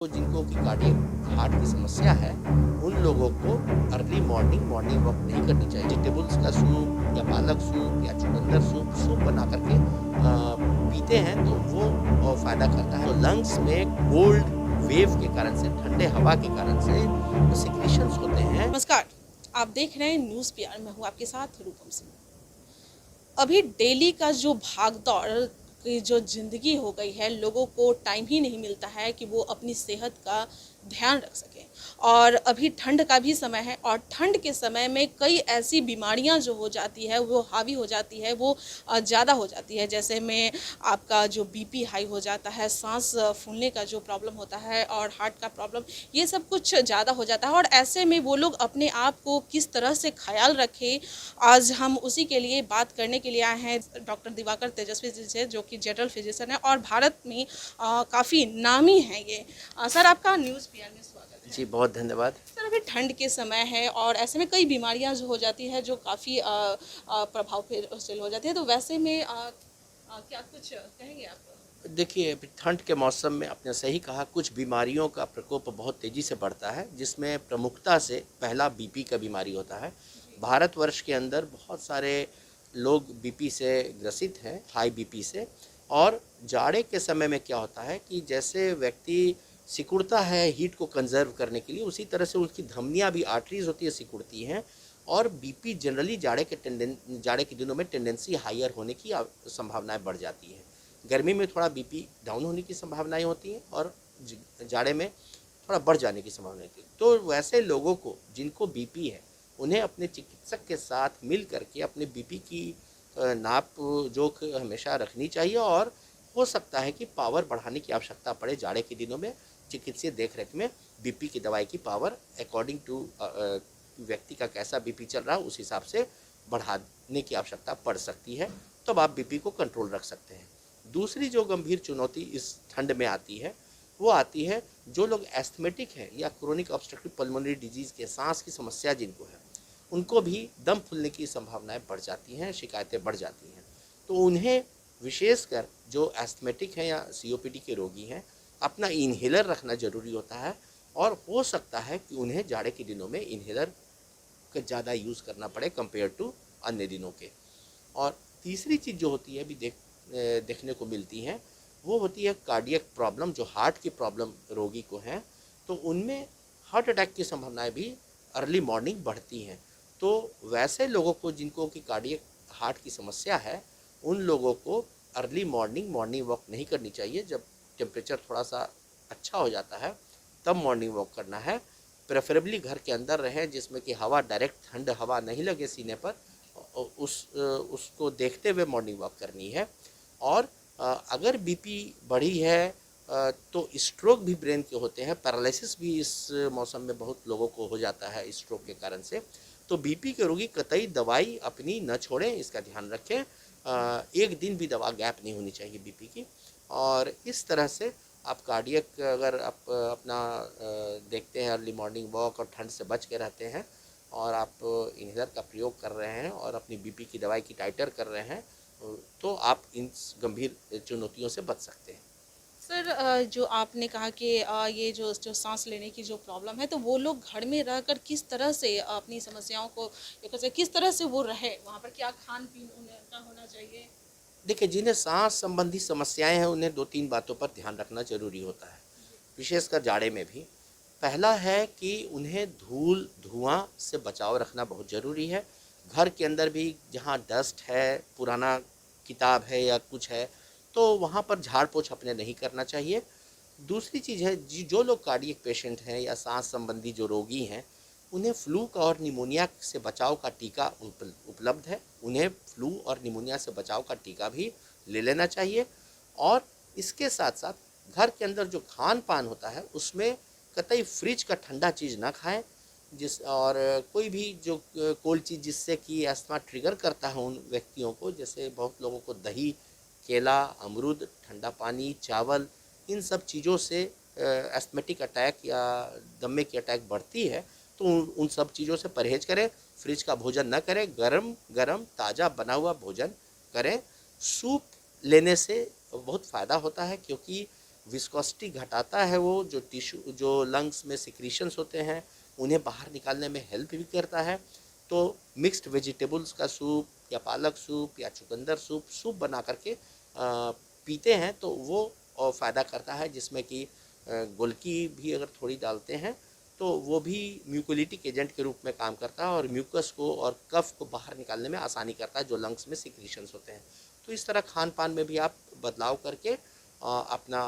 तो जिनको कि कार्डियक हार्ट की समस्या है, उन लोगों को अर्ली मॉर्निंग वॉक नहीं करनी चाहिए। वेजिटेबल्स का सूप या पालक सूप या चुकंदर सूप बना करके पीते हैं तो वो फ़ायदा करता है। तो लंग्स में कोल्ड वेव के कारण से, ठंडे हवा के कारण से सिक्रीशंस होते हैं। नमस्कार, आप देख रहे हैं न्यूज़ पीआर। मैं हूँ आपके साथ रूपम सिंह। अभी डेली का जो भाग-दौड़ की जो ज़िंदगी हो गई है, लोगों को टाइम ही नहीं मिलता है कि वो अपनी सेहत का ध्यान रख सकें। और अभी ठंड का भी समय है और ठंड के समय में कई ऐसी बीमारियां जो हो जाती है वो हावी हो जाती है, वो ज़्यादा हो जाती है। जैसे में आपका जो बीपी हाई हो जाता है, सांस फूलने का जो प्रॉब्लम होता है और हार्ट का प्रॉब्लम, ये सब कुछ ज़्यादा हो जाता है। और ऐसे में वो लोग अपने आप को किस तरह से ख्याल रखें, आज हम उसी के लिए बात करने के लिए आए हैं डॉक्टर दिवाकर तेजस्वी जी से, जो कि जनरल फिजिशियन है और भारत में काफ़ी नामी हैं ये। सर, आपका न्यूज़ पीआर में स्वागत है। जी, बहुत धन्यवाद। सर, अभी ठंड के समय है और ऐसे में कई बीमारियां जो हो जाती है, जो काफ़ी प्रभावशील हो जाती है, तो वैसे में क्या कुछ कहेंगे आप? देखिए, अभी ठंड के मौसम में आपने सही कहा, कुछ बीमारियों का प्रकोप बहुत तेज़ी से बढ़ता है, जिसमें प्रमुखता से पहला बीपी का बीमारी होता है। भारतवर्ष के अंदर बहुत सारे लोग बीपी से ग्रसित हैं, हाई बीपी से। और जाड़े के समय में क्या होता है कि जैसे व्यक्ति सिकुड़ता है हीट को कंजर्व करने के लिए, उसी तरह से उसकी धमनियाँ भी, आर्टरीज होती है, सिकुड़ती हैं। और बीपी जनरली जाड़े के दिनों में टेंडेंसी हाइयर होने की संभावनाएं बढ़ जाती हैं। गर्मी में थोड़ा बीपी डाउन होने की संभावनाएं होती हैं और जाड़े में थोड़ा बढ़ जाने की संभावना होती है। तो वैसे लोगों को जिनको बीपी है, उन्हें अपने चिकित्सक के साथ मिल करके अपने बीपी की नाप जोख हमेशा रखनी चाहिए। और हो सकता है कि पावर बढ़ाने की आवश्यकता पड़े जाड़े के दिनों में। चिकित्सीय देखरेख में बीपी की दवाई की पावर अकॉर्डिंग टू व्यक्ति का कैसा बीपी चल रहा है, उस हिसाब से बढ़ाने की आवश्यकता पड़ सकती है। तब आप बीपी को कंट्रोल रख सकते हैं। दूसरी जो गंभीर चुनौती इस ठंड में आती है, वो आती है जो लोग एस्थमेटिक हैं या क्रोनिक ऑब्स्ट्रक्टिव पल्मोनरी डिजीज़ के, सांस की समस्या जिनको है, उनको भी दम फूलने की संभावनाएं बढ़ जाती हैं, शिकायतें बढ़ जाती हैं। तो उन्हें विशेषकर जो एस्थमेटिक हैं या सीओपीडी के रोगी हैं, अपना इन्हेलर रखना ज़रूरी होता है। और हो सकता है कि उन्हें जाड़े के दिनों में इन्हेलर का ज़्यादा यूज़ करना पड़े कंपेयर टू अन्य दिनों के। और तीसरी चीज़ जो होती है, अभी देखने को मिलती हैं, वो होती है कार्डियक प्रॉब्लम। जो हार्ट की प्रॉब्लम रोगी को है, तो उनमें हार्ट अटैक की संभावनाएं भी अर्ली मॉर्निंग बढ़ती हैं। तो वैसे लोगों को जिनको कि कार्डियक हार्ट की समस्या है, उन लोगों को अर्ली मॉर्निंग वॉक नहीं करनी चाहिए। जब टेम्परेचर थोड़ा सा अच्छा हो जाता है, तब मॉर्निंग वॉक करना है। प्रेफरेबली घर के अंदर रहें, जिसमें कि हवा, डायरेक्ट ठंड हवा नहीं लगे सीने पर। उसको देखते हुए मॉर्निंग वॉक करनी है। और अगर बीपी बढ़ी है तो स्ट्रोक भी ब्रेन के होते हैं, पैरालिसिस भी इस मौसम में बहुत लोगों को हो जाता है स्ट्रोक के कारण से। तो बीपी के रोगी कतई दवाई अपनी न छोड़ें, इसका ध्यान रखें। एक दिन भी दवा गैप नहीं होनी चाहिए बीपी की। और इस तरह से आप कार्डियक, अगर आप अपना देखते हैं अर्ली मॉर्निंग वॉक और ठंड से बच के रहते हैं, और आप इन्हेलर का प्रयोग कर रहे हैं और अपनी बीपी की दवाई की टाइटर कर रहे हैं, तो आप इन गंभीर चुनौतियों से बच सकते हैं। सर, जो आपने कहा कि ये जो जो सांस लेने की जो प्रॉब्लम है, तो वो लोग घर में रहकर किस तरह से अपनी समस्याओं को, एक तरह से किस तरह से वो रहे, वहाँ पर क्या खान पीन उनका होना चाहिए? देखिए, जिन्हें सांस संबंधी समस्याएं हैं, उन्हें 2-3 बातों पर ध्यान रखना जरूरी होता है, विशेषकर जाड़े में भी। पहला है कि उन्हें धूल धुआं से बचाव रखना बहुत ज़रूरी है। घर के अंदर भी जहाँ डस्ट है, पुराना किताब है या कुछ है, तो वहाँ पर झाड़ पोछ अपने नहीं करना चाहिए। दूसरी चीज़ है, जो लोग कार्डियक पेशेंट हैं या सांस संबंधी जो रोगी हैं, उन्हें फ्लू का और निमोनिया से बचाव का टीका उपलब्ध है। उन्हें फ्लू और निमोनिया से बचाव का टीका भी ले लेना चाहिए। और इसके साथ साथ घर के अंदर जो खान पान होता है, उसमें कतई फ्रिज का ठंडा चीज़ ना खाएं। और कोई भी जो कोल्ड चीज़ जिससे कि अस्थमा ट्रिगर करता है उन व्यक्तियों को, जैसे बहुत लोगों को दही, केला, अमरूद, ठंडा पानी, चावल, इन सब चीज़ों से एस्थमेटिक अटैक या दमे की अटैक बढ़ती है। तो उन सब चीज़ों से परहेज करें। फ्रिज का भोजन न करें, गरम गरम ताज़ा बना हुआ भोजन करें। सूप लेने से बहुत फ़ायदा होता है, क्योंकि विस्कोसिटी घटाता है, वो जो टिश्यू जो लंग्स में सिक्रीशंस होते हैं उन्हें बाहर निकालने में हेल्प भी करता है। तो मिक्स्ड वेजिटेबल्स का सूप या पालक सूप या चुकंदर सूप बना करके पीते हैं तो वो फ़ायदा करता है, जिसमें कि गोलकी भी अगर थोड़ी डालते हैं तो वो भी म्यूकोलिटिक एजेंट के रूप में काम करता है और म्यूकस को और कफ को बाहर निकालने में आसानी करता है जो लंग्स में सिक्रीशंस होते हैं। तो इस तरह खान पान में भी आप बदलाव करके अपना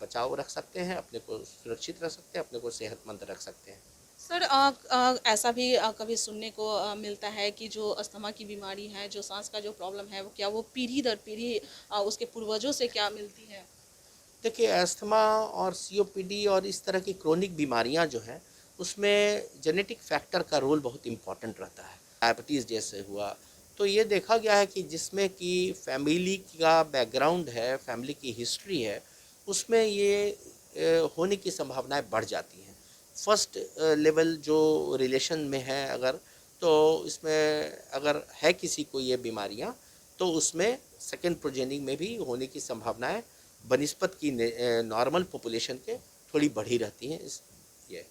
बचाव रख सकते हैं, अपने को सुरक्षित रख सकते हैं, अपने को सेहतमंद रख सकते हैं। सर ऐसा भी कभी सुनने को मिलता है कि जो अस्थमा की बीमारी है, जो सांस का जो प्रॉब्लम है, वो क्या वो पीढ़ी दर पीढ़ी उसके पूर्वजों से क्या मिलती है? देखिए, अस्थमा और सीओपीडी और इस तरह की क्रोनिक बीमारियां जो हैं उसमें जेनेटिक फैक्टर का रोल बहुत इम्पॉर्टेंट रहता है। डायबिटीज़ जैसे हुआ तो ये देखा गया है कि जिसमें कि फैमिली का बैकग्राउंड है, फैमिली की हिस्ट्री है, उसमें ये होने की संभावनाएं बढ़ जाती हैं। फर्स्ट लेवल जो रिलेशन में है अगर, तो इसमें अगर है किसी को ये बीमारियां तो उसमें सेकेंड प्रोजेनी में भी होने की संभावनाएं बनिस्पत की नॉर्मल पॉपुलेशन के थोड़ी बढ़ी रहती हैं। ये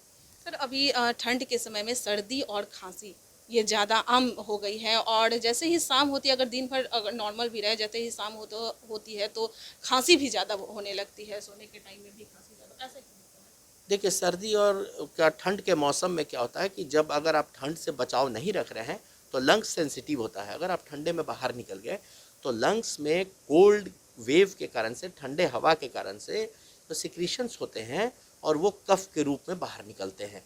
सर अभी ठंड के समय में सर्दी और खांसी ये ज़्यादा आम हो गई है, और जैसे ही शाम होती है, अगर दिन भर अगर नॉर्मल भी रहे, जैसे ही शाम होती है तो खांसी भी ज़्यादा होने लगती है, सोने के टाइम में भी खांसी ज़्यादा, ऐसे क्यों होता है? देखिए, सर्दी और क्या ठंड के मौसम में क्या होता है कि जब अगर आप ठंड से बचाव नहीं रख रहे हैं तो लंग्स सेंसिटिव होता है। अगर आप ठंडे में बाहर निकल गए तो लंग्स में कोल्ड वेव के कारण से, ठंडे हवा के कारण से तो सिक्रीशंस होते हैं और वो कफ के रूप में बाहर निकलते हैं।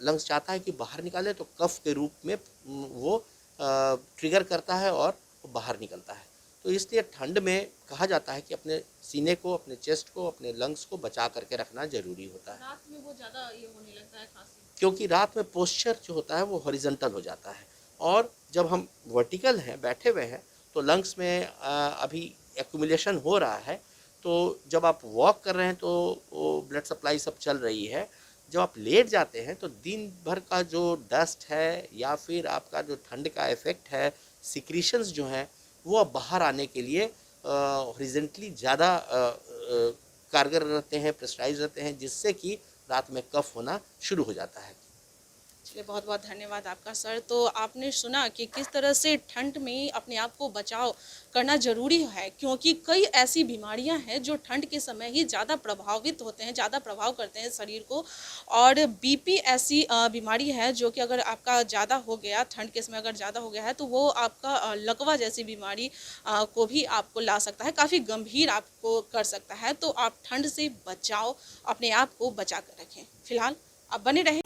लंग्स चाहता है कि बाहर निकाले तो कफ के रूप में वो ट्रिगर करता है और वो बाहर निकलता है। तो इसलिए ठंड में कहा जाता है कि अपने सीने को, अपने चेस्ट को, अपने लंग्स को बचा करके रखना ज़रूरी होता है, रात में वो ज़्यादा ये होने लगता है खांसी। क्योंकि रात में पोस्चर जो होता है वो हॉरिजॉन्टल हो जाता है और जब हम वर्टिकल हैं, बैठे हुए हैं, तो लंग्स में अभी एक्यूमुलेशन हो रहा है। तो जब आप वॉक कर रहे हैं तो वो ब्लड सप्लाई सब चल रही है। जब आप लेट जाते हैं तो दिन भर का जो डस्ट है या फिर आपका जो ठंड का इफ़ेक्ट है, सिक्रीशंस जो हैं वो अब बाहर आने के लिए हॉरिजॉन्टली ज़्यादा कारगर रहते हैं, प्रेशराइज रहते हैं, जिससे कि रात में कफ होना शुरू हो जाता है। चलिए, बहुत बहुत धन्यवाद आपका सर। तो आपने सुना कि किस तरह से ठंड में अपने आप को बचाव करना ज़रूरी है, क्योंकि कई ऐसी बीमारियां हैं जो ठंड के समय ही ज़्यादा प्रभावित होते हैं, ज़्यादा प्रभाव करते हैं शरीर को। और बीपी ऐसी बीमारी है जो कि अगर आपका ज़्यादा हो गया, ठंड के समय अगर ज़्यादा हो गया है, तो वो आपका लकवा जैसी बीमारी को भी आपको ला सकता है, काफ़ी गंभीर आपको कर सकता है। तो आप ठंड से बचाओ, अपने आप को बचा कर रखें। फिलहाल आप बने रहें।